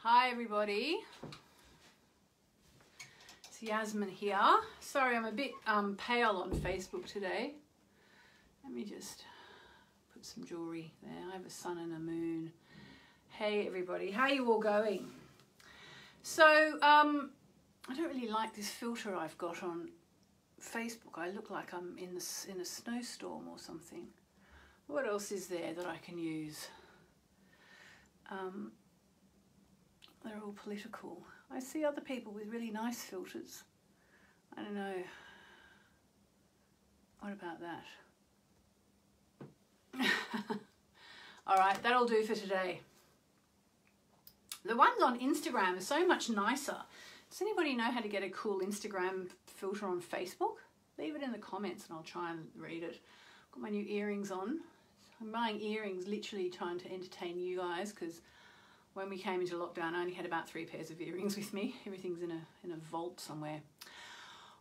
Hi everybody, it's Yasmin here. Sorry, I'm a bit pale on Facebook today. Let me just put some jewelry there. I have a sun and a moon. Hey everybody, how are you all going? So I don't really like this filter I've got on Facebook. I look like I'm in a snowstorm or something. What else is there that I can use? They're all political. I see other people with really nice filters. I don't know. What about that? All right, that'll do for today. The ones on Instagram are so much nicer. Does anybody know how to get a cool Instagram filter on Facebook? Leave it in the comments and I'll try and read it. Got my new earrings on. I'm buying earrings, literally trying to entertain you guys, because when we came into lockdown, I only had about 3 pairs of earrings with me. Everything's in a vault somewhere.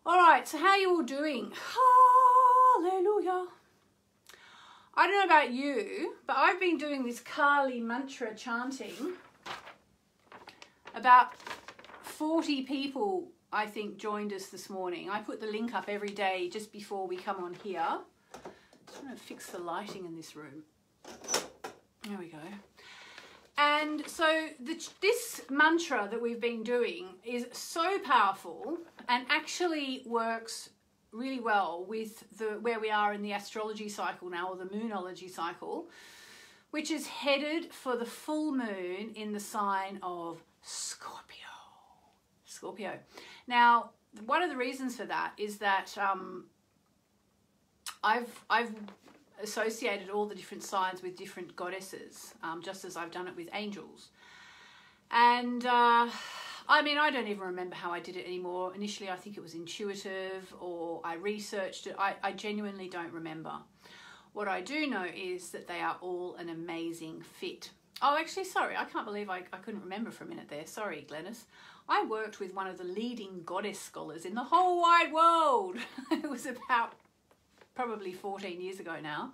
All right, so how are you all doing? Hallelujah. I don't know about you, but I've been doing this Kali mantra chanting. About 40 people, I think, joined us this morning. I put the link up every day just before we come on here. Just want to fix the lighting in this room. There we go. And so this mantra that we've been doing is so powerful and actually works really well with where we are in the astrology cycle now, or the moonology cycle, which is headed for the full moon in the sign of Scorpio. Scorpio. Now, one of the reasons for that is that I've associated all the different signs with different goddesses, just as I've done it with angels. And I mean, I don't even remember how I did it anymore. Initially, I think it was intuitive, or I researched it. I genuinely don't remember. What I do know is that they are all an amazing fit. Oh, actually, sorry, I can't believe I couldn't remember for a minute there. Sorry, Glennis. I worked with one of the leading goddess scholars in the whole wide world. It was about probably 14 years ago now.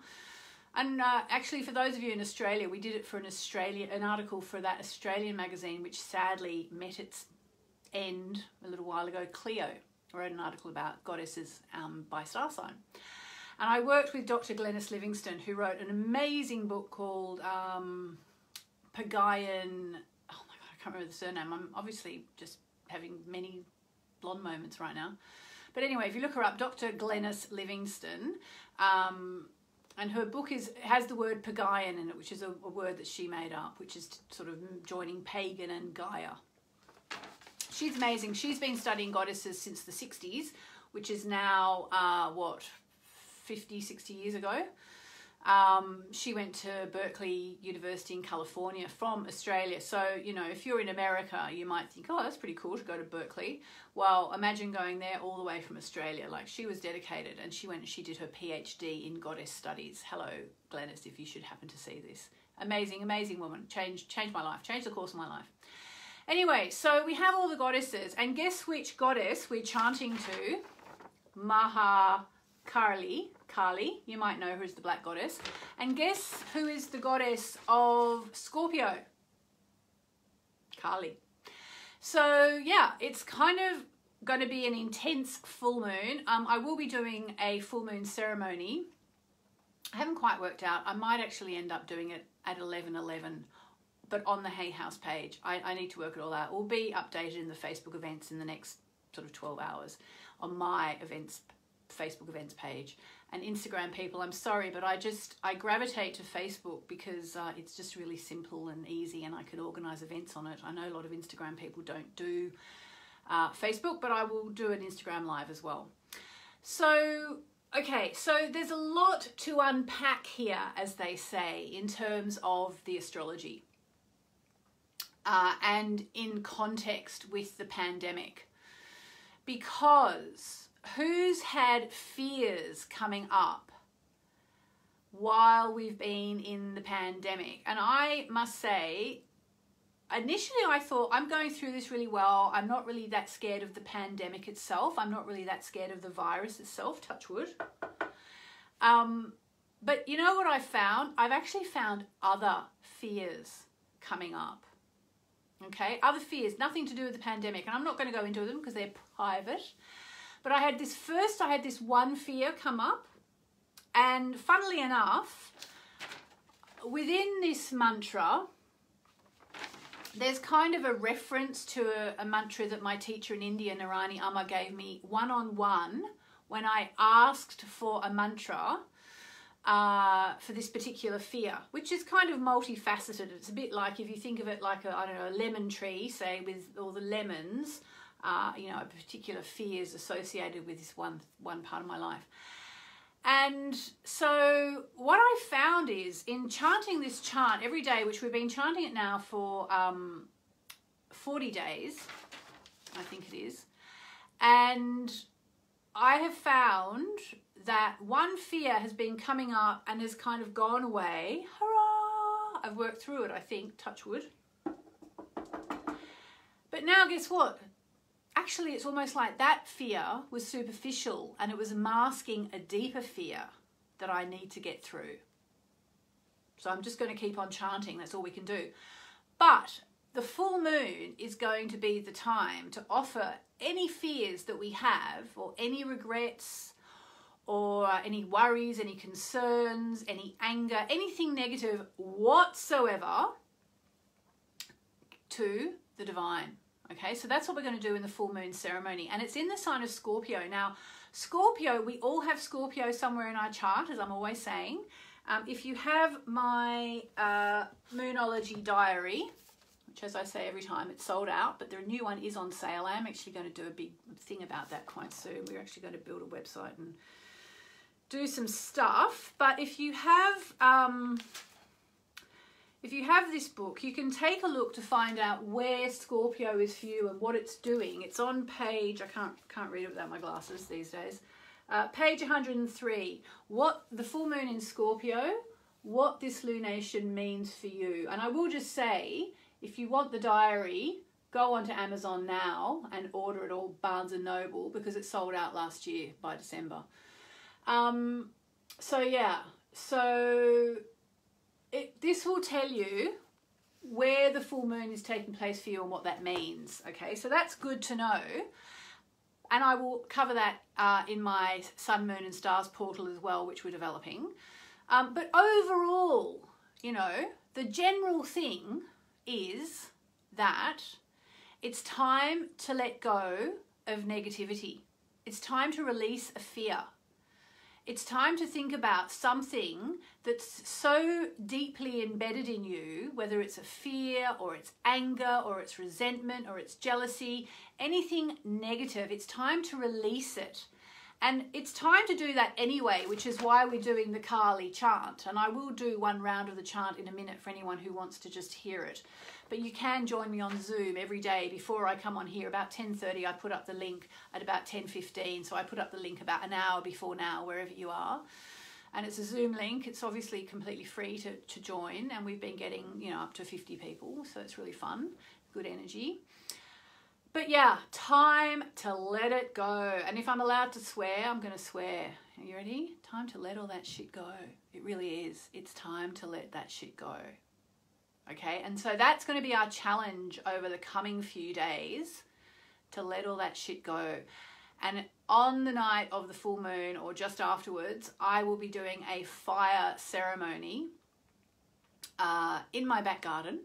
And actually, for those of you in Australia, we did it for an article for that Australian magazine, which sadly met its end a little while ago. Cleo wrote an article about goddesses by star sign. And I worked with Dr. Glennis Livingston, who wrote an amazing book called Pagayan. Oh my God, I can't remember the surname. I'm obviously just having many blonde moments right now. But anyway, if you look her up, Dr. Glennis Livingston, and her book has the word Pagayan in it, which is a word that she made up, which is sort of joining pagan and Gaia. She's amazing. She's been studying goddesses since the 60s, which is now, what, 50, 60 years ago. She went to Berkeley University in California from Australia. So, you know, if you're in America, you might think, oh, that's pretty cool to go to Berkeley. Well, imagine going there all the way from Australia. Like, she was dedicated, and she went and she did her PhD in goddess studies. Hello, Glennis, if you should happen to see this. Amazing, amazing woman. Changed my life, changed the course of my life. Anyway, so we have all the goddesses, and guess which goddess we're chanting to? Kali, you might know her as the Black Goddess. And guess who is the goddess of Scorpio? Kali. So yeah, it's kind of going to be an intense full moon. I will be doing a full moon ceremony. I haven't quite worked out. I might actually end up doing it at 11:11, but on the Hay House page. I need to work it all out. It will be updated in the Facebook events in the next sort of 12 hours on my Facebook events page. And Instagram people, I'm sorry, but I gravitate to Facebook because it's just really simple and easy, and I can organize events on it. I know a lot of Instagram people don't do Facebook, but I will do an Instagram live as well. So, okay, so there's a lot to unpack here, as they say, in terms of the astrology and in context with the pandemic, because who's had fears coming up while we've been in the pandemic? And I must say, initially I thought, I'm going through this really well. I'm not really that scared of the pandemic itself. I'm not really that scared of the virus itself, touch wood. But you know what I found? I've actually found other fears coming up. Okay, other fears, nothing to do with the pandemic, and I'm not going to go into them because they're private. But I had this one fear come up, and funnily enough, within this mantra, there's kind of a reference to a mantra that my teacher in India, Narani Amma, gave me one-on-one when I asked for a mantra for this particular fear, which is kind of multifaceted. It's a bit like, if you think of it like a, I don't know, a lemon tree, say, with all the lemons, you know, a particular fear is associated with this one part of my life. And so what I found is, in chanting this chant every day, which we've been chanting it now for 40 days, I think it is, and I have found that one fear has been coming up and has kind of gone away. Hurrah! I've worked through it, I think, touch wood. But now guess what? Actually, it's almost like that fear was superficial and it was masking a deeper fear that I need to get through. So I'm just going to keep on chanting. That's all we can do. But the full moon is going to be the time to offer any fears that we have, or any regrets, or any worries, any concerns, any anger, anything negative whatsoever, to the divine. Okay, so that's what we're going to do in the full moon ceremony, and it's in the sign of Scorpio. Now, Scorpio, we all have Scorpio somewhere in our chart, as I'm always saying. If you have my Moonology diary, which, as I say every time, it's sold out, but the new one is on sale. I am actually going to do a big thing about that quite soon. We're actually going to build a website and do some stuff. But if you have this book, you can take a look to find out where Scorpio is for you and what it's doing. It's on page, I can't read it without my glasses these days, page 103, what the full moon in Scorpio, what this lunation means for you. And I will just say, if you want the diary, go onto Amazon now and order it, all Barnes & Noble, because it sold out last year by December. So yeah, so this will tell you where the full moon is taking place for you and what that means. Okay, so that's good to know. And I will cover that in my Sun, Moon and Stars portal as well, which we're developing. But overall, you know, the general thing is that it's time to let go of negativity. It's time to release a fear. It's time to think about something that's so deeply embedded in you, whether it's a fear or it's anger or it's resentment or it's jealousy, anything negative. It's time to release it. And it's time to do that anyway, which is why we're doing the Kali chant. And I will do one round of the chant in a minute for anyone who wants to just hear it. But you can join me on Zoom every day before I come on here. About 10:30, I put up the link at about 10:15. So I put up the link about an hour before now, wherever you are. And it's a Zoom link. It's obviously completely free to join. And we've been getting, you know, up to 50 people. So it's really fun, good energy. But yeah, time to let it go. And if I'm allowed to swear, I'm going to swear. Are you ready? Time to let all that shit go. It really is. It's time to let that shit go. Okay, and so that's going to be our challenge over the coming few days, to let all that shit go. And on the night of the full moon, or just afterwards, I will be doing a fire ceremony in my back garden.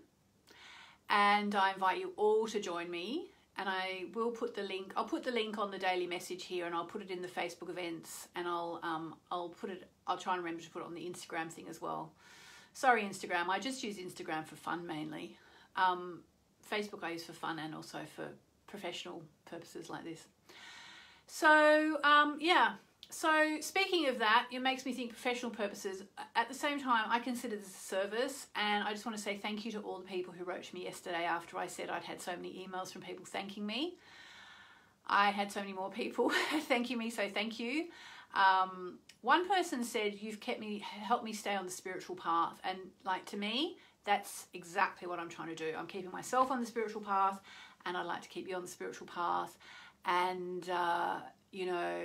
And I invite you all to join me. And I will put the link, I'll put the link on the daily message here, and I'll put it in the Facebook events, and I'll try and remember to put it on the Instagram thing as well. Sorry, Instagram, I just use Instagram for fun mainly. Facebook I use for fun and also for professional purposes like this. So, yeah. So speaking of that, it makes me think professional purposes. At the same time, I consider this a service, and I just want to say thank you to all the people who wrote to me yesterday after I said I'd had so many emails from people thanking me. I had so many more people thanking me, so thank you. One person said, you've helped me stay on the spiritual path. And like, to me, that's exactly what I'm trying to do. I'm keeping myself on the spiritual path, and I'd like to keep you on the spiritual path. And, you know,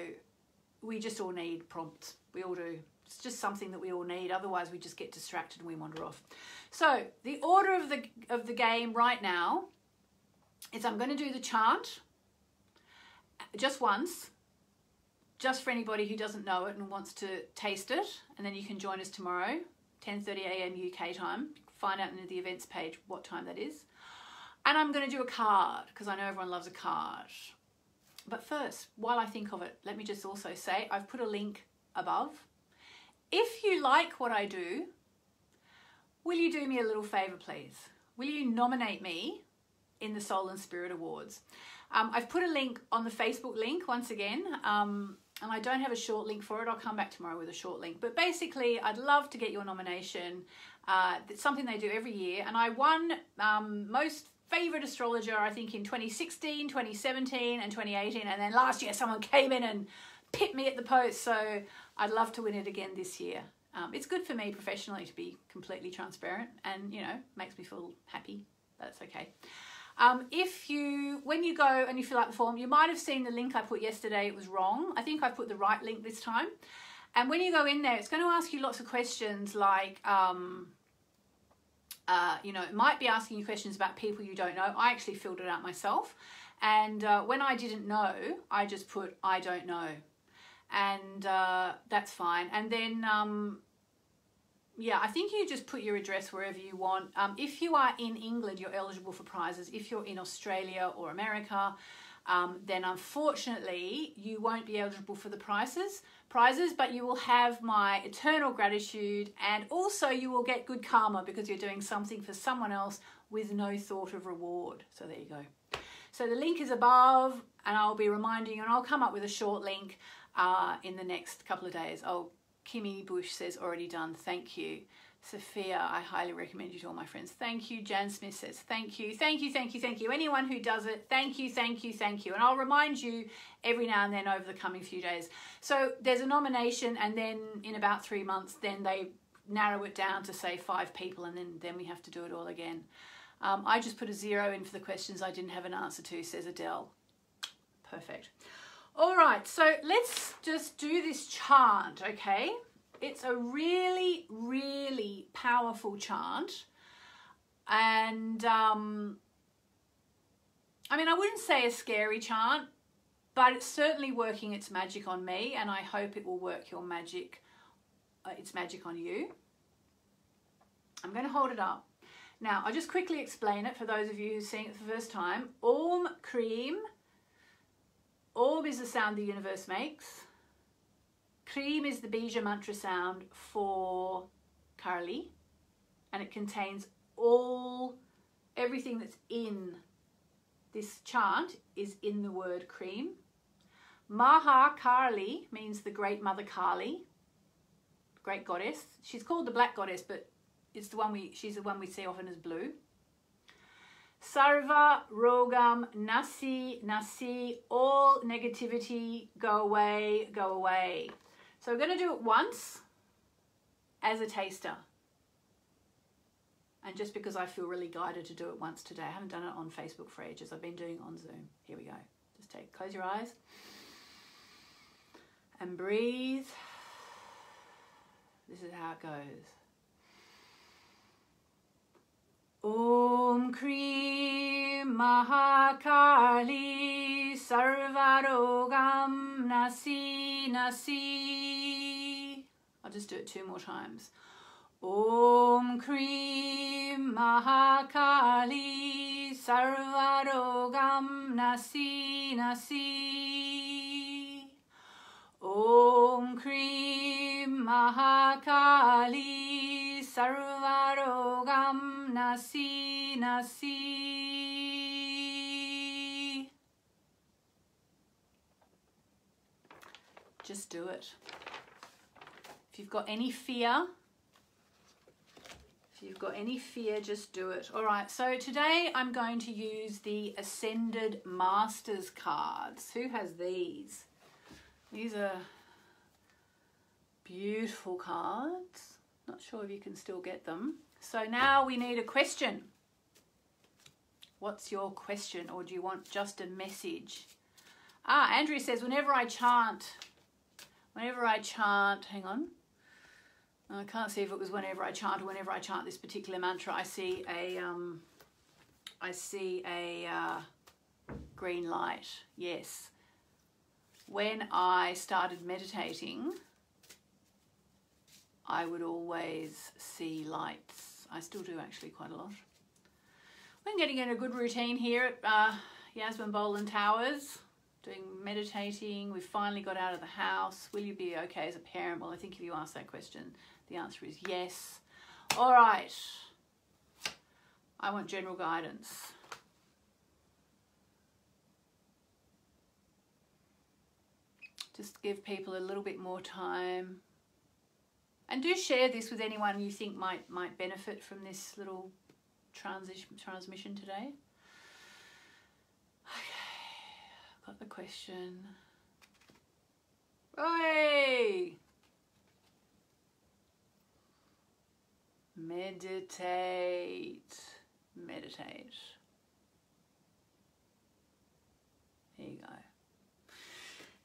we just all need prompts. We all do. It's just something that we all need. Otherwise, we just get distracted and we wander off. So the order of the game right now is I'm going to do the chant just once, just for anybody who doesn't know it and wants to taste it, and then you can join us tomorrow, 10:30 a.m. UK time. Find out in the events page what time that is. And I'm going to do a card, because I know everyone loves a card. But first, while I think of it, let me just also say I've put a link above. If you like what I do, will you do me a little favour, please? Will you nominate me in the Soul and Spirit Awards? I've put a link on the Facebook link once again, and I don't have a short link for it. I'll come back tomorrow with a short link. But basically, I'd love to get your nomination. It's something they do every year, and I won most favourite astrologer, I think, in 2016, 2017 and 2018, and then last year someone came in and pipped me at the post, so I'd love to win it again this year. It's good for me professionally to be completely transparent, and, you know, makes me feel happy. That's okay. When you go and you fill out the form, you might have seen the link I put yesterday. It was wrong. I think I put the right link this time. And when you go in there, it's going to ask you lots of questions like, you know, it might be asking you questions about people you don't know. I actually filled it out myself. And when I didn't know, I just put, I don't know. And that's fine. And then, yeah, I think you just put your address wherever you want. If you are in England, you're eligible for prizes. If you're in Australia or America, then unfortunately you won't be eligible for the prizes, but you will have my eternal gratitude, and also you will get good karma because you're doing something for someone else with no thought of reward. So there you go. So the link is above, and I'll be reminding you, and I'll come up with a short link in the next couple of days. Oh, Kimmy Bush says, already done. Thank you. Sophia, I highly recommend you to all my friends. Thank you. Jan Smith says, thank you, thank you, thank you, thank you. Anyone who does it, thank you, thank you, thank you. And I'll remind you every now and then over the coming few days. So there's a nomination, and then in about 3 months, then they narrow it down to say 5 people, and then we have to do it all again. I just put a 0 in for the questions I didn't have an answer to, says Adele. Perfect. All right, so let's just do this chant, okay? It's a really, really powerful chant. And, I mean, I wouldn't say a scary chant, but it's certainly working its magic on me, and I hope it will work your magic, its magic on you. I'm going to hold it up. Now, I'll just quickly explain it for those of you who've seen it for the first time. Om Cream. Om is the sound the universe makes. Cream is the Bija mantra sound for Kali, and it contains everything that's in this chant is in the word cream. Maha Kali means the great mother Kali, great goddess. She's called the black goddess, but it's the one she's the one we see often as blue. Sarva Rogam Nasi, all negativity, go away, go away. So we're going to do it once as a taster. And just because I feel really guided to do it once today. I haven't done it on Facebook for ages. I've been doing it on Zoom. Here we go. Just close your eyes and breathe. This is how it goes. Om Krim Mahakali Sarvarogam Nasi. I'll just do it 2 more times. Om Krim Mahakali Sarvarogam Nasi. Om Krim Mahakali Sarvarogam Nasi. Just do it. If you've got any fear, just do it. All right, so today I'm going to use the Ascended Masters cards. Who has these? These are beautiful cards. Not sure if you can still get them. So now we need a question. What's your question, or do you want just a message? Andrew says, whenever I chant, hang on. I can't see if it was whenever I chant or whenever I chant this particular mantra, I see a I see a green light. Yes. When I started meditating, I would always see lights. I still do actually quite a lot. I'm getting in a good routine here at Yasmin Boland Towers, doing meditating. We've finally got out of the house. Will you be okay as a parent? Well, I think if you ask that question, the answer is yes. All right. I want general guidance. Just give people a little bit more time. And do share this with anyone you think might benefit from this little transmission today. Okay, got the question. Oi! Meditate. Meditate. Here you go.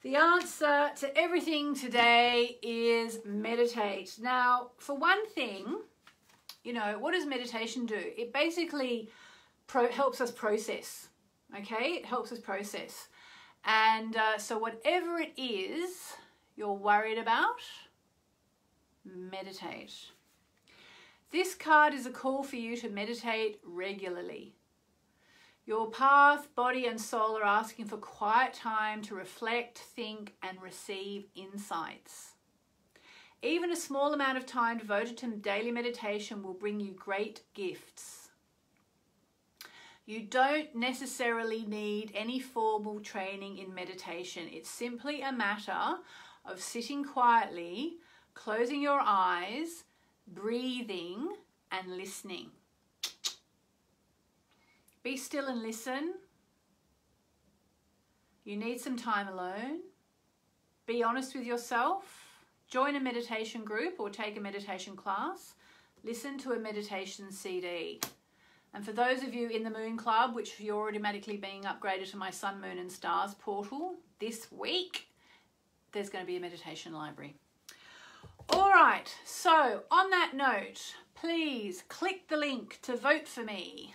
The answer to everything today is meditate. Now, for one thing, you know, what does meditation do? It basically helps us process, okay? It helps us process. And so whatever it is you're worried about, meditate. This card is a call for you to meditate regularly. Your path, body and soul are asking for quiet time to reflect, think and receive insights. Even a small amount of time devoted to daily meditation will bring you great gifts. You don't necessarily need any formal training in meditation. It's simply a matter of sitting quietly, closing your eyes, breathing and listening. Be still and listen. You need some time alone. Be honest with yourself. Join a meditation group or take a meditation class. Listen to a meditation CD. And for those of you in the Moon Club, which you're automatically being upgraded to my Sun, Moon and Stars portal, this week there's going to be a meditation library. All right, so on that note, please click the link to vote for me.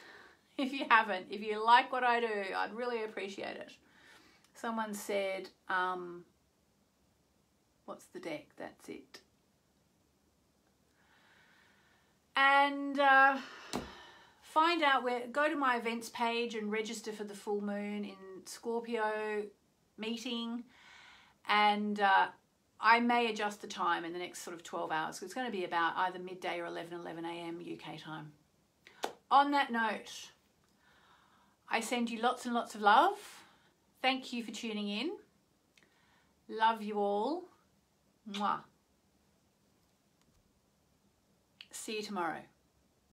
If you haven't, if you like what I do, I'd really appreciate it. Someone said, what's the deck? That's it. And find out where, go to my events page and register for the full moon in Scorpio meeting. And I may adjust the time in the next sort of 12 hours. It's going to be about either midday or 11 a.m. UK time. On that note, I send you lots and lots of love. Thank you for tuning in. Love you all. Mwah. See you tomorrow.